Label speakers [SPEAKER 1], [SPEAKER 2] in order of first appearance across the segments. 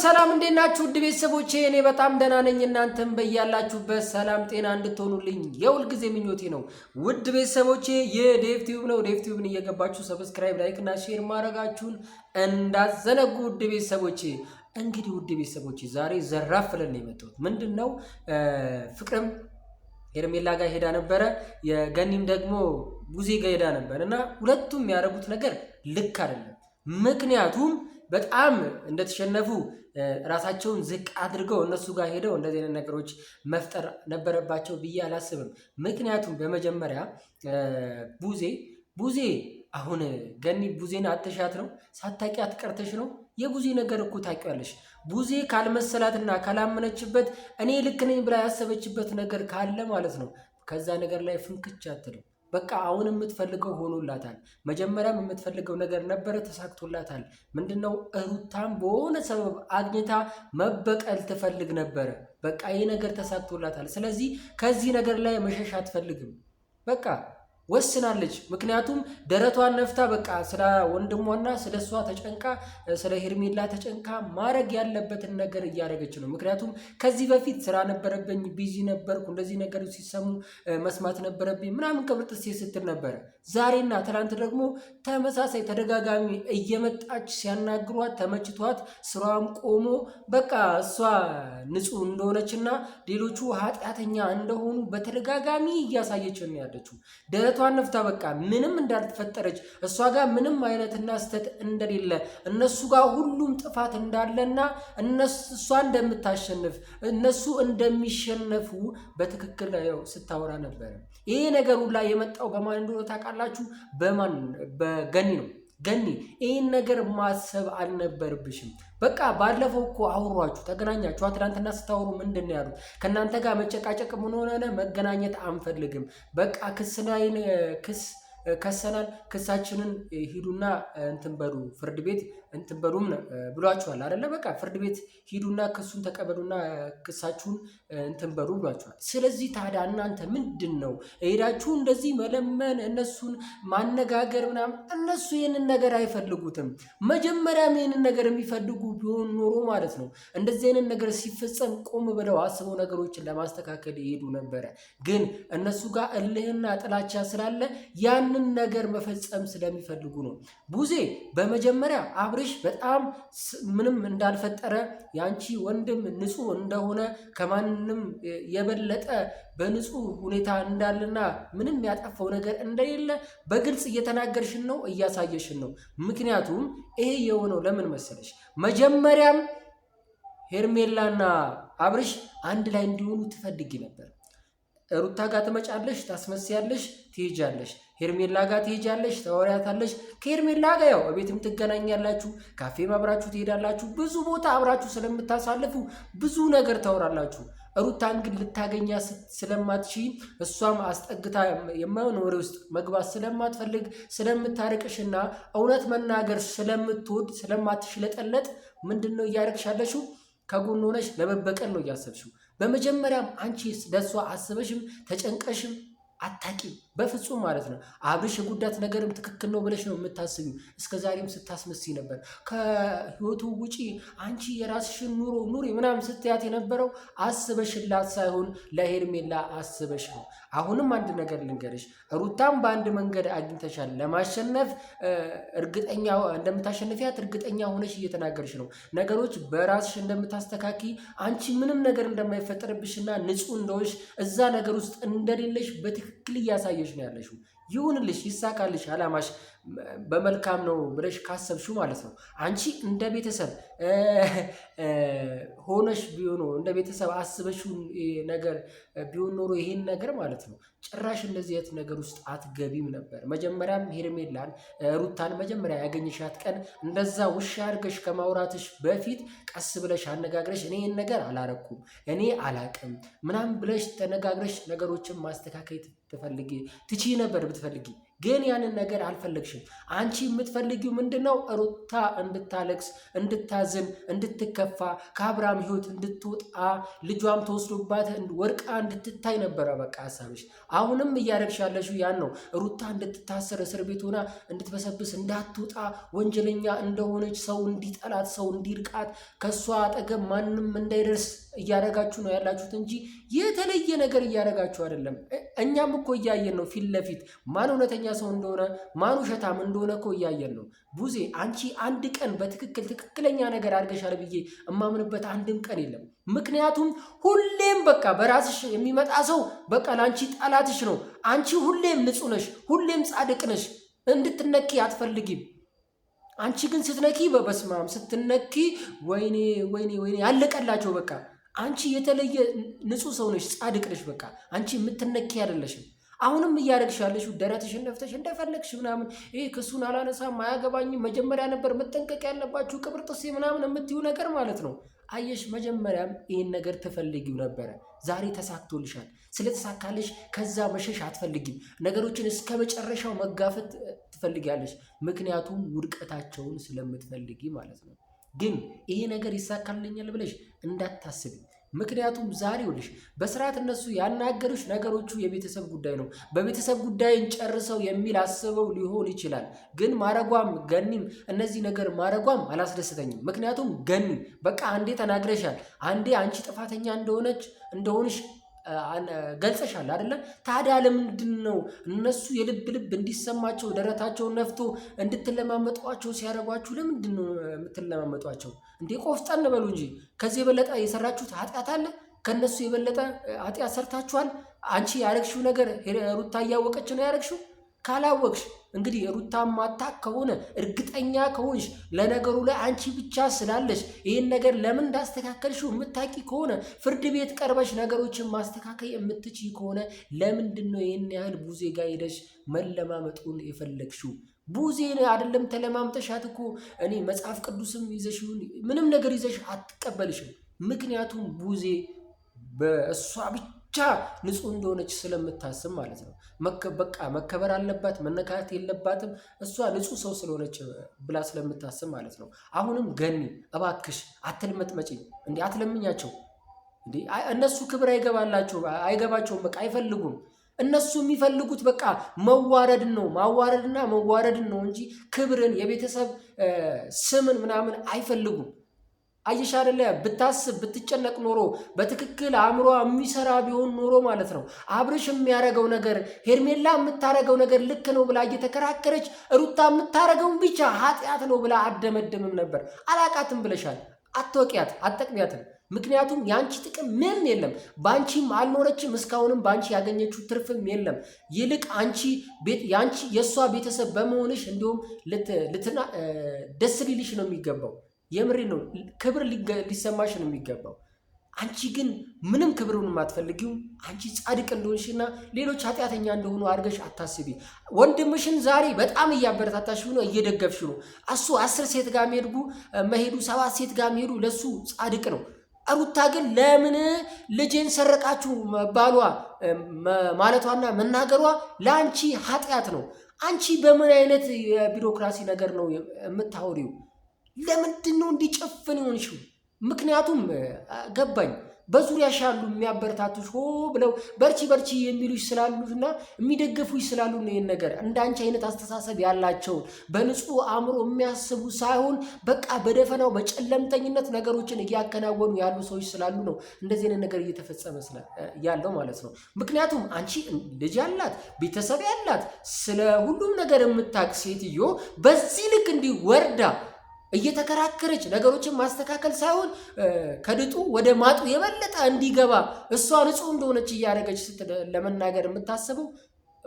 [SPEAKER 1] ሰላም እንዴት ናችሁ? ውድ ቤተሰቦቼ እኔ በጣም ደህና ነኝ። እናንተም በያላችሁበት ሰላም ጤና እንድትሆኑልኝ የሁል ጊዜ ምኞቴ ነው። ውድ ቤተሰቦቼ የዴቭ ቲዩብ ነው። ዴቭ ቲዩብን እየገባችሁ ሰብስክራይብ፣ ላይክ እና ሼር ማድረጋችሁን እንዳትዘነጉ። ውድ ቤተሰቦቼ እንግዲህ ውድ ቤተሰቦቼ ዛሬ ዘራፍ ብለን ነው የመጣሁት። ምንድነው ፍቅርም ሄርሜላ ጋር ሄዳ ነበረ፣ የገኒም ደግሞ ቡዜ ጋር ሄዳ ነበር እና ሁለቱም ያደረጉት ነገር ልክ አይደለም። ምክንያቱም በጣም እንደተሸነፉ ራሳቸውን ዝቅ አድርገው እነሱ ጋር ሄደው እንደዚህ አይነት ነገሮች መፍጠር ነበረባቸው ብዬ አላስብም። ምክንያቱም በመጀመሪያ ቡዜ አሁን ገኒ ቡዜን አትሻት ነው ሳታቂያት ቀርተሽ ነው። የቡዜ ነገር እኮ ታውቂዋለሽ። ቡዜ ካልመሰላትና ካላመነችበት እኔ ልክ ነኝ ብላ ያሰበችበት ነገር ካለ ማለት ነው ከዛ ነገር ላይ ፍንክች አትልም። በቃ አሁን የምትፈልገው ሆኖላታል። መጀመሪያም የምትፈልገው ነገር ነበረ፣ ተሳክቶላታል። ምንድነው ሩታም በሆነ ሰበብ አግኝታ መበቀል ትፈልግ ነበረ። በቃ ይሄ ነገር ተሳክቶላታል። ስለዚህ ከዚህ ነገር ላይ መሸሽ አትፈልግም። በቃ ወስናለች። ምክንያቱም ደረቷን ነፍታ በቃ ስለ ወንድሟና ስለ እሷ ተጨንቃ ስለ ሄርሜላ ተጨንቃ ማድረግ ያለበትን ነገር እያደረገች ነው። ምክንያቱም ከዚህ በፊት ስራ ነበረብኝ፣ ቢዚ ነበርኩ፣ እንደዚህ ነገር ሲሰሙ መስማት ነበረብኝ ምናምን ቅብርጥሴ ስትል ነበረ። ዛሬና ትናንት ደግሞ ተመሳሳይ ተደጋጋሚ እየመጣች ሲያናግሯት ተመችቷት ስራዋም ቆሞ በቃ እሷ ንጹህ እንደሆነችና ሌሎቹ ኃጢአተኛ እንደሆኑ በተደጋጋሚ እያሳየች ነው ያለችው። ደረቷን ነፍታ በቃ ምንም እንዳልተፈጠረች እሷ ጋር ምንም አይነትና ስተት እንደሌለ እነሱ ጋር ሁሉም ጥፋት እንዳለና እሷ እንደምታሸንፍ እነሱ እንደሚሸነፉ በትክክል ስታወራ ነበረ። ይሄ ነገር ሁላ የመጣው በማን እንደሆነ ታውቃላችሁ? በገኒ ነው። ገኒ ይህን ነገር ማሰብ አልነበርብሽም። በቃ ባለፈው እኮ አውሯችሁ ተገናኛችሁ። ትናንትና ስታወሩ ምንድን ነው ያሉት? ከእናንተ ጋር መጨቃጨቅ ምን ሆነ? መገናኘት አንፈልግም። በቃ ከሰናል፣ ክሳችንን ሂዱና እንትን በሉ ፍርድ ቤት እንትን በሉም ብሏችኋል አይደለ? በቃ ፍርድ ቤት ሂዱና ክሱን ተቀበሉና ክሳችሁን እንትን በሉ ብሏችኋል። ስለዚህ ታዲያ እናንተ ምንድን ነው ሄዳችሁ እንደዚህ መለመን፣ እነሱን ማነጋገር ምናምን? እነሱ ይህንን ነገር አይፈልጉትም። መጀመሪያም ይህንን ነገር የሚፈልጉ ቢሆን ኖሮ ማለት ነው እንደዚህ አይነት ነገር ሲፈጸም ቆም ብለው አስበው ነገሮችን ለማስተካከል ይሄዱ ነበረ። ግን እነሱ ጋር እልህና ጥላቻ ስላለ ያንን ነገር መፈጸም ስለሚፈልጉ ነው። ቡዜ በመጀመሪያ አብርሽ በጣም ምንም እንዳልፈጠረ ያንቺ ወንድም ንጹህ እንደሆነ ከማንም የበለጠ በንጹህ ሁኔታ እንዳለና ምንም ያጠፋው ነገር እንደሌለ በግልጽ እየተናገርሽን ነው፣ እያሳየሽን ነው። ምክንያቱም ይሄ የሆነው ለምን መሰለሽ? መጀመሪያም ሄርሜላና አብርሽ አንድ ላይ እንዲሆኑ ትፈልጊ ነበር። ሩታ ጋር ትመጫለሽ፣ ታስመስያለሽ፣ ትሄጃለሽ። ሄርሜላ ጋር ትሄጃለሽ፣ ታወሪያታለሽ። ከሄርሜላ ጋር ያው ቤትም ትገናኛላችሁ፣ ካፌም አብራችሁ ትሄዳላችሁ። ብዙ ቦታ አብራችሁ ስለምታሳልፉ ብዙ ነገር ታወራላችሁ። ሩታን ግን ልታገኛ ስለማትሺ እሷም አስጠግታ የማይሆን ወሬ ውስጥ መግባት ስለማትፈልግ ስለምታርቅሽና እውነት መናገር ስለምትወድ ስለማትሽለጠለጥ ምንድን ነው እያደረግሻለሽው? ከጎን ሆነሽ ለመበቀል ነው እያሰብሽው። በመጀመሪያም አንቺ ለሷ አስበሽም ተጨንቀሽም አታቂም በፍጹም ማለት ነው። አብርሽ የጉዳት ነገርም ትክክል ነው ብለሽ ነው የምታስቢው። እስከዛሬም ስታስመስይ ነበር። ከህይወቱ ውጪ አንቺ የራስሽን ኑሮ ኑሪ ምናምን ስትያት የነበረው አስበሽላት ሳይሆን ለሄርሜላ አስበሽ ነው። አሁንም አንድ ነገር ልንገርሽ፣ ሩታም በአንድ መንገድ አግኝተሻል። ለማሸነፍ እርግጠኛ እንደምታሸንፊያት እርግጠኛ ሆነሽ እየተናገርሽ ነው። ነገሮች በራስሽ እንደምታስተካኪ አንቺ ምንም ነገር እንደማይፈጠርብሽና ንጹህ እንደሆንሽ እዛ ነገር ውስጥ እንደሌለሽ በትክክል እያሳየሽ ነው ያለሽው። ይሁንልሽ፣ ይሳካልሽ፣ አላማሽ በመልካም ነው ብለሽ ካሰብሽው ማለት ነው። አንቺ እንደ ቤተሰብ ሆነሽ ቢሆን እንደ ቤተሰብ አስበሽው ነገር ቢሆን ኖሮ ይሄን ነገር ማለት ነው ጭራሽ እንደዚህ አይነት ነገር ውስጥ አትገቢም ነበር። መጀመሪያም ሄርሜላን ሩታን መጀመሪያ ያገኘሻት ቀን እንደዛ ውሻ አድርገሽ ከማውራትሽ በፊት ቀስ ብለሽ አነጋግረሽ እኔ ይህን ነገር አላረኩም እኔ አላቅም ምናምን ብለሽ ተነጋግረሽ ነገሮችን ማስተካከል ትችይ ነበር ብትፈልጊ። ግን ያንን ነገር አልፈለግሽም። አንቺ የምትፈልጊው ምንድነው? ሩታ እንድታለቅስ፣ እንድታዝን፣ እንድትከፋ፣ ከአብርሃም ህይወት እንድትወጣ፣ ልጇም ተወስዶባት ወርቃ እንድትታይ ነበረ በቃ ሀሳብሽ። አሁንም እያደረግሽ ያለሽው ያን ነው። ሩታ እንድትታሰር፣ እስር ቤት ሆና እንድትበሰብስ፣ እንዳትወጣ፣ ወንጀለኛ እንደሆነች፣ ሰው እንዲጠላት፣ ሰው እንዲርቃት፣ ከሷ አጠገብ ማንም እንዳይደርስ እያደረጋችሁ ነው ያላችሁት እንጂ የተለየ ነገር እያደረጋችሁ አይደለም። እኛም እኮ እያየን ነው ፊት ለፊት ማን እውነተኛ ሰው እንደሆነ ማን ውሸታም እንደሆነ እኮ እያየን ነው። ቡዜ አንቺ አንድ ቀን ትክክለኛ ነገር አድርገሻል ብዬ እማምንበት አንድም ቀን የለም። ምክንያቱም ሁሌም በቃ በራስሽ የሚመጣ ሰው በቃ ለአንቺ ጠላትሽ ነው። አንቺ ሁሌም ንጹህ ነሽ፣ ሁሌም ጻድቅ ነሽ፣ እንድትነኪ አትፈልጊም። አንቺ ግን ስትነኪ በበስማም ስትነኪ ወይኔ ወይኔ ወይኔ ያለቀላቸው በቃ። አንቺ የተለየ ንጹህ ሰው ነሽ፣ ጻድቅ ነሽ። በቃ አንቺ የምትነኪ አይደለሽም። አሁንም እያደረግሽ ያለሽው ደረትሽን ነፍተሽ እንደፈለግሽ ምናምን ይሄ ክሱን አላነሳም አያገባኝም፣ መጀመሪያ ነበር መጠንቀቅ ያለባችሁ ቅብር ጥሴ ምናምን የምትዩ ነገር ማለት ነው። አየሽ መጀመሪያም ይህን ነገር ትፈልጊው ነበረ። ዛሬ ተሳክቶልሻል። ስለተሳካልሽ ከዛ መሸሽ አትፈልጊም። ነገሮችን እስከ መጨረሻው መጋፈጥ ትፈልጊያለሽ። ምክንያቱም ውድቀታቸውን ስለምትፈልጊ ማለት ነው። ግን ይሄ ነገር ይሳካልኛል ብለሽ እንዳታስቢ። ምክንያቱም ዛሬ ይኸውልሽ በስርዓት እነሱ ያናገሩሽ ነገሮቹ የቤተሰብ ጉዳይ ነው። በቤተሰብ ጉዳይን ጨርሰው የሚል አስበው ሊሆን ይችላል። ግን ማረጓም ገኒም እነዚህ ነገር ማረጓም አላስደስተኝም። ምክንያቱም ገኒ በቃ አንዴ ተናግረሻል፣ አንዴ አንቺ ጥፋተኛ እንደሆንሽ ገልጸሻል አይደለ? ታዲያ ለምንድን ነው እነሱ የልብ ልብ እንዲሰማቸው ደረታቸውን ነፍቶ እንድትለማመጧቸው ሲያደርጓችሁ? ለምንድን ነው የምትለማመጧቸው እንዴ? ቆፍጠን በሉ እንጂ። ከዚህ የበለጠ የሰራችሁት ኃጢአት አለ? ከነሱ የበለጠ ኃጢአት ሰርታችኋል? አንቺ ያረግሽው ነገር ሩታ እያወቀች ነው ያረግሽው? ካላወቅሽ እንግዲህ ሩታ ማታቅ ከሆነ እርግጠኛ ከሆንሽ ለነገሩ ላይ አንቺ ብቻ ስላለሽ ይህን ነገር ለምን እንዳስተካከልሽው የምታቂ ከሆነ ፍርድ ቤት ቀርበሽ ነገሮችን ማስተካከል የምትችይ ከሆነ ለምንድን ነው ይህን ያህል ቡዜ ጋር ሄደሽ መለማመጡን የፈለግሽው? ቡዜ አይደለም ተለማምጠሻት እኮ እኔ መጽሐፍ ቅዱስም ይዘሽ ምንም ነገር ይዘሽ አትቀበልሽም። ምክንያቱም ቡዜ በእሷ ብቻ ንጹህ እንደሆነች ስለምታስብ ማለት ነው። በቃ መከበር አለባት፣ መነካት የለባትም እሷ ንጹህ ሰው ስለሆነች ብላ ስለምታስብ ማለት ነው። አሁንም ገኒ እባክሽ አትልመጥመጪ እንዴ! አትለምኛቸው እንዴ! እነሱ ክብር አይገባቸውም፣ በቃ አይፈልጉም። እነሱ የሚፈልጉት በቃ መዋረድን ነው፣ ማዋረድና መዋረድን ነው እንጂ ክብርን፣ የቤተሰብ ስምን ምናምን አይፈልጉም። አየሽ አይደለ? ብታስብ ብትጨነቅ ኖሮ በትክክል አእምሮ የሚሰራ ቢሆን ኖሮ ማለት ነው አብርሽ የሚያረገው ነገር ሄርሜላ የምታረገው ነገር ልክ ነው ብላ እየተከራከረች ሩታ የምታረገውን ብቻ ኃጢአት ነው ብላ አደመድምም ነበር። አላቃትም ብለሻል። አትወቂያት፣ አትጠቅሚያትም። ምክንያቱም ያንቺ ጥቅም ምንም የለም። ባንቺም አልኖረችም፣ እስካሁንም ባንቺ ያገኘችው ትርፍም የለም። ይልቅ አንቺ የእሷ ቤተሰብ በመሆንሽ እንዲሁም ደስ ሊልሽ ነው የሚገባው። የምሬ ነው። ክብር ሊሰማሽ ነው የሚገባው። አንቺ ግን ምንም ክብሩን የማትፈልጊው አንቺ ጻድቅ እንደሆንሽና ሌሎች ኃጢአተኛ እንደሆኑ አድርገሽ አታስቢ። ወንድምሽን ዛሬ በጣም እያበረታታሽ ነው፣ እየደገፍሽ ነው። እሱ 10 ሴት ጋር መሄዱ 7 ሴት ጋር መሄዱ ለሱ ጻድቅ ነው። ሩታ ግን ለምን ልጄን ሰረቃችሁ ባሏ ማለቷና መናገሯ ለአንቺ ኃጢአት ነው። አንቺ በምን አይነት የቢሮክራሲ ነገር ነው የምታወሪው? ለምንድን ነው እንዲጨፍን ይሆንሽው? ምክንያቱም ገባኝ በዙሪያሽ ያሉ የሚያበረታቱሽ ብለው በርቺ የሚሉሽ ስላሉና የሚደግፉሽ ስላሉ ነው። ይሄን ነገር እንዳንቺ አይነት አስተሳሰብ ያላቸው በንጹህ አእምሮ የሚያስቡ ሳይሆን በቃ በደፈናው በጨለምተኝነት ነገሮችን እያከናወኑ ያሉ ሰዎች ስላሉ ነው እንደዚህ አይነት ነገር እየተፈጸመ ያለው ማለት ነው። ምክንያቱም አንቺ ልጅ ያላት ቤተሰብ ያላት ስለ ሁሉም ነገር የምታውቅ ሴትዮ በዚህ ልክ እንዲህ ወርዳ እየተከራከረች ነገሮችን ማስተካከል ሳይሆን ከድጡ ወደ ማጡ የበለጠ እንዲገባ እሷ ንጹህ እንደሆነች እያደረገች ለመናገር የምታስበው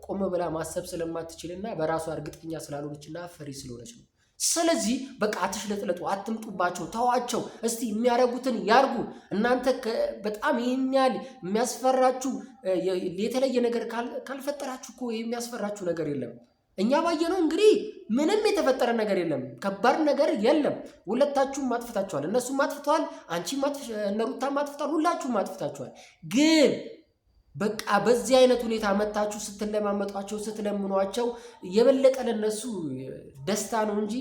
[SPEAKER 1] ቆም ብላ ማሰብ ስለማትችልና በራሷ እርግጠኛ ስላልሆነችና ፈሪ ስለሆነች ነው። ስለዚህ በቃ አትሽለጥለጡ፣ አትምጡባቸው፣ ተዋቸው። እስቲ የሚያረጉትን ያርጉ። እናንተ በጣም ይሄኛል የሚያስፈራችሁ የተለየ ነገር ካልፈጠራችሁ እኮ የሚያስፈራችሁ ነገር የለም። እኛ ባየነው እንግዲህ ምንም የተፈጠረ ነገር የለም፣ ከባድ ነገር የለም። ሁለታችሁም ማጥፍታችኋል፣ እነሱም ማጥፍተዋል፣ አንቺም እነ ሩታም ማጥፍተዋል፣ ሁላችሁም ማጥፍታችኋል። ግን በቃ በዚህ አይነት ሁኔታ መጣችሁ ስትለማመጧቸው ስትለምኗቸው የበለጠ ለነሱ ደስታ ነው እንጂ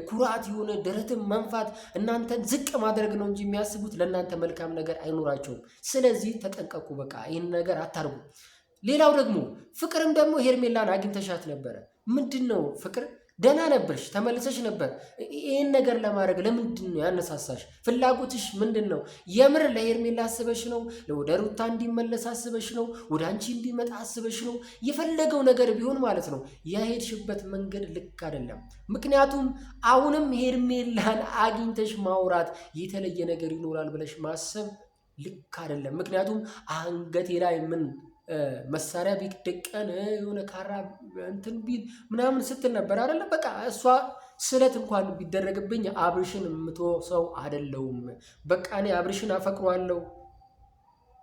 [SPEAKER 1] ኩራት የሆነ ደረትን መንፋት እናንተን ዝቅ ማድረግ ነው እንጂ የሚያስቡት ለእናንተ መልካም ነገር አይኖራቸውም። ስለዚህ ተጠንቀቁ። በቃ ይህን ነገር አታርጉ። ሌላው ደግሞ ፍቅርም ደግሞ ሄርሜላን አግኝተሻት ነበረ። ምንድን ነው ፍቅር? ደህና ነበርሽ፣ ተመልሰሽ ነበር። ይህን ነገር ለማድረግ ለምንድን ነው ያነሳሳሽ? ፍላጎትሽ ምንድን ነው? የምር ለሄርሜላ አስበሽ ነው? ወደ ሩታ እንዲመለስ አስበሽ ነው? ወደ አንቺ እንዲመጣ አስበሽ ነው? የፈለገው ነገር ቢሆን ማለት ነው የሄድሽበት መንገድ ልክ አይደለም። ምክንያቱም አሁንም ሄርሜላን አግኝተሽ ማውራት የተለየ ነገር ይኖራል ብለሽ ማሰብ ልክ አይደለም። ምክንያቱም አንገቴ ላይ ምን መሳሪያ ቢደቀን የሆነ ካራ እንትን ቢል ምናምን ስትል ነበር አይደለ? በቃ እሷ ስለት እንኳን ቢደረግብኝ አብርሽን የምትወ ሰው አይደለሁም። በቃ እኔ አብርሽን አፈቅሯለሁ፣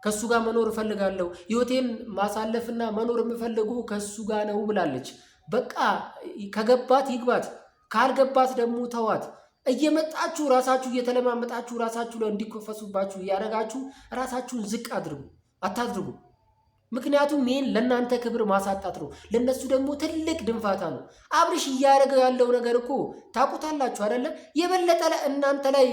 [SPEAKER 1] ከሱ ጋር መኖር እፈልጋለሁ፣ ህይወቴን ማሳለፍና መኖር የምፈልገው ከሱ ጋር ነው ብላለች። በቃ ከገባት ይግባት፣ ካልገባት ደግሞ ተዋት። እየመጣችሁ ራሳችሁ እየተለማመጣችሁ ራሳችሁ ላይ እንዲኮፈሱባችሁ እያደረጋችሁ ራሳችሁን ዝቅ አታድርጉ። ምክንያቱም ይህን ለእናንተ ክብር ማሳጣት ነው፣ ለእነሱ ደግሞ ትልቅ ድንፋታ ነው። አብርሽ እያደረገው ያለው ነገር እኮ ታውቁታላችሁ አይደለ? የበለጠ እናንተ ላይ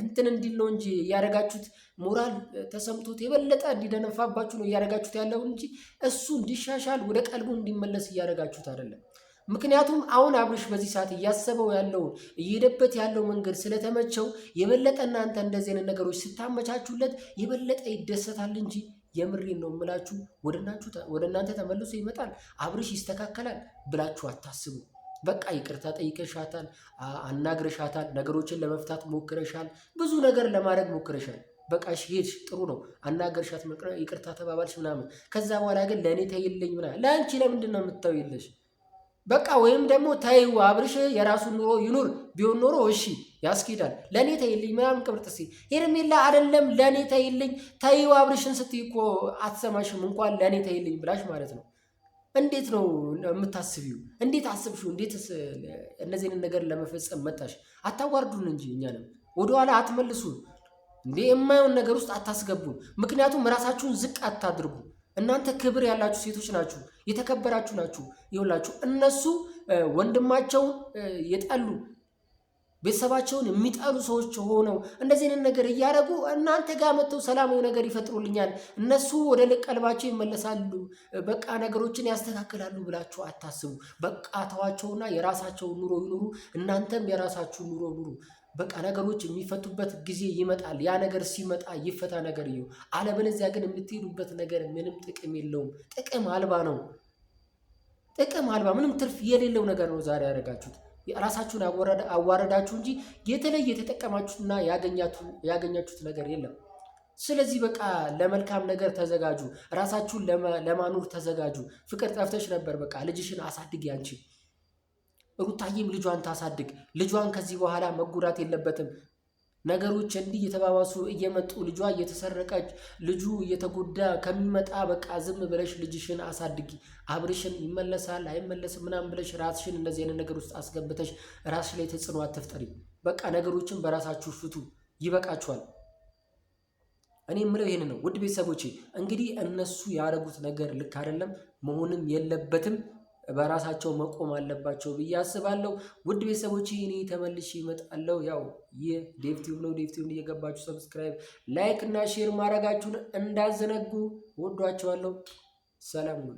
[SPEAKER 1] እንትን እንዲል ነው እንጂ እያደረጋችሁት ሞራል ተሰምቶት የበለጠ እንዲደነፋባችሁ ነው እያደረጋችሁት ያለው እንጂ እሱ እንዲሻሻል ወደ ቀልቡ እንዲመለስ እያደረጋችሁት አይደለም። ምክንያቱም አሁን አብርሽ በዚህ ሰዓት እያሰበው ያለውን እየሄደበት ያለው መንገድ ስለተመቸው የበለጠ እናንተ እንደዚህ አይነት ነገሮች ስታመቻቹለት የበለጠ ይደሰታል እንጂ የምሬን ነው የምላችሁ ወደ እናንተ ተመልሶ ይመጣል፣ አብርሽ ይስተካከላል ብላችሁ አታስቡ። በቃ ይቅርታ ጠይቀሻታል፣ አናግረሻታል፣ ነገሮችን ለመፍታት ሞክረሻል፣ ብዙ ነገር ለማድረግ ሞክረሻል። በቃ ሄድሽ፣ ጥሩ ነው፣ አናገርሻት፣ ይቅርታ ተባባልሽ ምናምን። ከዛ በኋላ ግን ለእኔ ተይልኝ ምናምን። ለአንቺ ለምንድን ነው የምትተውይልሽ? በቃ ወይም ደግሞ ተይው አብርሽ የራሱን ኑሮ ይኑር ቢሆን ኖሮ እሺ ያስኬዳል። ለእኔ ተይልኝ ምናምን ቅብርጥሴ ሄርሜላ አይደለም ለእኔ ተይልኝ፣ ተይው አብርሽን ስትይ እኮ አትሰማሽም። እንኳን ለእኔ ተይልኝ ብላሽ ማለት ነው። እንዴት ነው የምታስቢው? እንዴት አስብሽው? እንዴት እነዚህን ነገር ለመፈጸም መጣሽ? አታዋርዱን እንጂ እኛንም ወደኋላ አትመልሱን እንዴ! የማየውን ነገር ውስጥ አታስገቡን። ምክንያቱም ራሳችሁን ዝቅ አታድርጉ። እናንተ ክብር ያላችሁ ሴቶች ናችሁ፣ የተከበራችሁ ናችሁ። ይኸውላችሁ እነሱ ወንድማቸውን የጠሉ ቤተሰባቸውን የሚጠሉ ሰዎች ሆነው እንደዚህ አይነት ነገር እያደረጉ እናንተ ጋር መጥተው ሰላማዊ ነገር ይፈጥሩልኛል፣ እነሱ ወደ ቀልባቸው ይመለሳሉ፣ በቃ ነገሮችን ያስተካክላሉ ብላችሁ አታስቡ። በቃ ተዋቸውና የራሳቸውን ኑሮ ይኑሩ፣ እናንተም የራሳችሁን ኑሮ ኑሩ። በቃ ነገሮች የሚፈቱበት ጊዜ ይመጣል። ያ ነገር ሲመጣ ይፈታ ነገር ይሁ። አለበለዚያ ግን የምትሄዱበት ነገር ምንም ጥቅም የለውም። ጥቅም አልባ ነው። ጥቅም አልባ ምንም ትርፍ የሌለው ነገር ነው ዛሬ ያደረጋችሁት። ራሳችሁን አዋረዳችሁ እንጂ የተለየ የተጠቀማችሁትና ያገኛችሁት ነገር የለም። ስለዚህ በቃ ለመልካም ነገር ተዘጋጁ። ራሳችሁን ለማኖር ተዘጋጁ። ፍቅር ጠፍተሽ ነበር። በቃ ልጅሽን አሳድጊ አንቺ። ሩታዬም ልጇን ታሳድግ። ልጇን ከዚህ በኋላ መጎዳት የለበትም። ነገሮች እንዲህ እየተባባሱ እየመጡ ልጇ እየተሰረቀች ልጁ እየተጎዳ ከሚመጣ በቃ ዝም ብለሽ ልጅሽን አሳድጊ። አብርሽን ይመለሳል አይመለስም ምናምን ብለሽ ራስሽን እንደዚህ አይነት ነገር ውስጥ አስገብተሽ ራስሽ ላይ ተጽዕኖ አትፍጠሪ። በቃ ነገሮችን በራሳችሁ ፍቱ። ይበቃችኋል። እኔ የምለው ይሄን ነው። ውድ ቤተሰቦቼ እንግዲህ እነሱ ያደረጉት ነገር ልክ አይደለም፣ መሆንም የለበትም። በራሳቸው መቆም አለባቸው ብዬ አስባለሁ። ውድ ቤተሰቦቼ እኔ ተመልሼ እመጣለሁ። ያው ይህ ዴቭ ቲዩብ ነው። ዴቭ ቲዩብ እየገባችሁ ሰብስክራይብ፣ ላይክ እና ሼር ማድረጋችሁን እንዳዘነጉ። ወዷቸዋለሁ። ሰላም ነው።